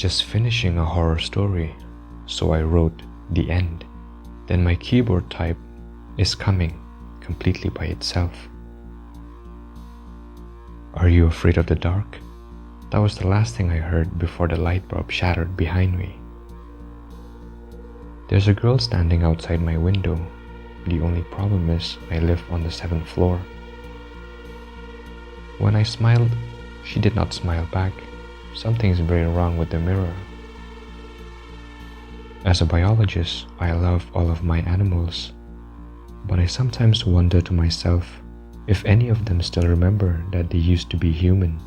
just finishing a horror story, so I wrote the end. Then my keyboard typed is coming completely by itself. Are you afraid of the dark? That was the last thing I heard before the light bulb shattered behind me. There's a girl standing outside my window. The only problem is I live on the 7th floor. When I smiled, she did not smile back. Something's very wrong with the mirror. As a biologist, I love all of my animals, but I sometimes wonder to myself if any of them still remember that they used to be human.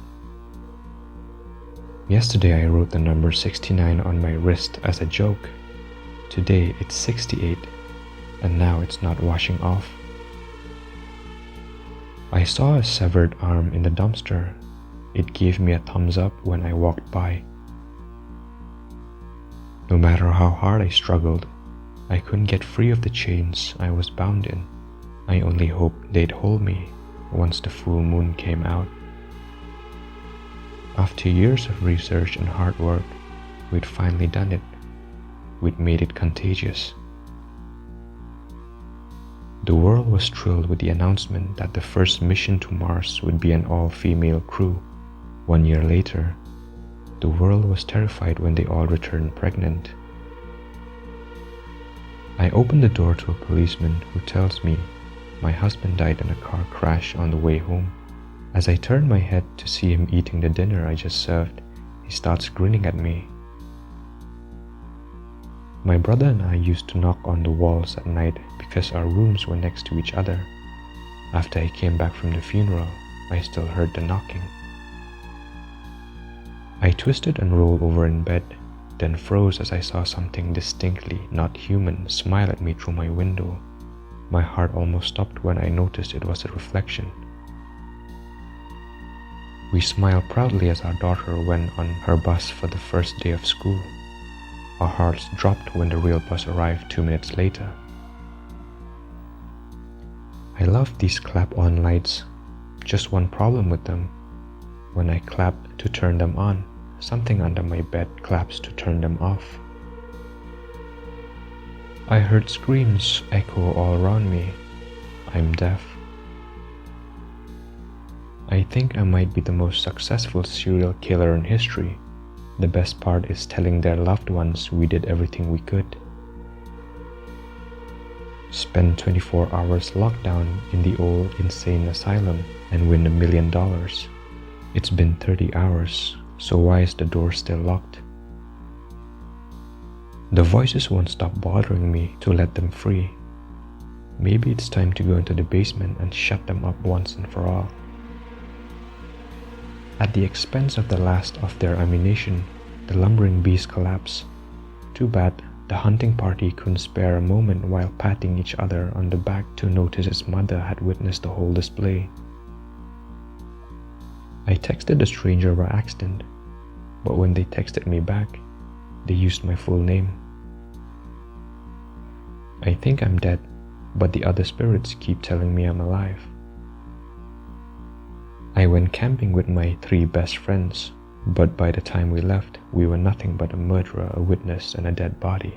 Yesterday I wrote the number 69 on my wrist as a joke. Today it's 68, and now it's not washing off. I saw a severed arm in the dumpster. It gave me a thumbs up when I walked by. No matter how hard I struggled, I couldn't get free of the chains I was bound in. I only hoped they'd hold me once the full moon came out. After years of research and hard work, we'd finally done it. We'd made it contagious. The world was thrilled with the announcement that the first mission to Mars would be an all-female crew. 1 year later, the world was terrified when they all returned pregnant. I opened the door to a policeman who tells me my husband died in a car crash on the way home. As I turn my head to see him eating the dinner I just served, he starts grinning at me. My brother and I used to knock on the walls at night because our rooms were next to each other. After I came back from the funeral, I still heard the knocking. I twisted and rolled over in bed, then froze as I saw something distinctly not human smile at me through my window. My heart almost stopped when I noticed it was a reflection. We smiled proudly as our daughter went on her bus for the first day of school. Our hearts dropped when the real bus arrived 2 minutes later. I love these clap-on lights. Just one problem with them. When I clap to turn them on, something under my bed claps to turn them off. I heard screams echo all around me. I'm deaf. I think I might be the most successful serial killer in history. The best part is telling their loved ones we did everything we could. Spend 24 hours locked down in the old insane asylum and win $1 million. It's been 30 hours, so why is the door still locked? The voices won't stop bothering me to let them free. Maybe it's time to go into the basement and shut them up once and for all. At the expense of the last of their ammunition, the lumbering beast collapsed. Too bad the hunting party couldn't spare a moment while patting each other on the back to notice his mother had witnessed the whole display. I texted the stranger by accident, but when they texted me back, they used my full name. I think I'm dead, but the other spirits keep telling me I'm alive. I went camping with my 3 best friends, but by the time we left, we were nothing but a murderer, a witness, and a dead body.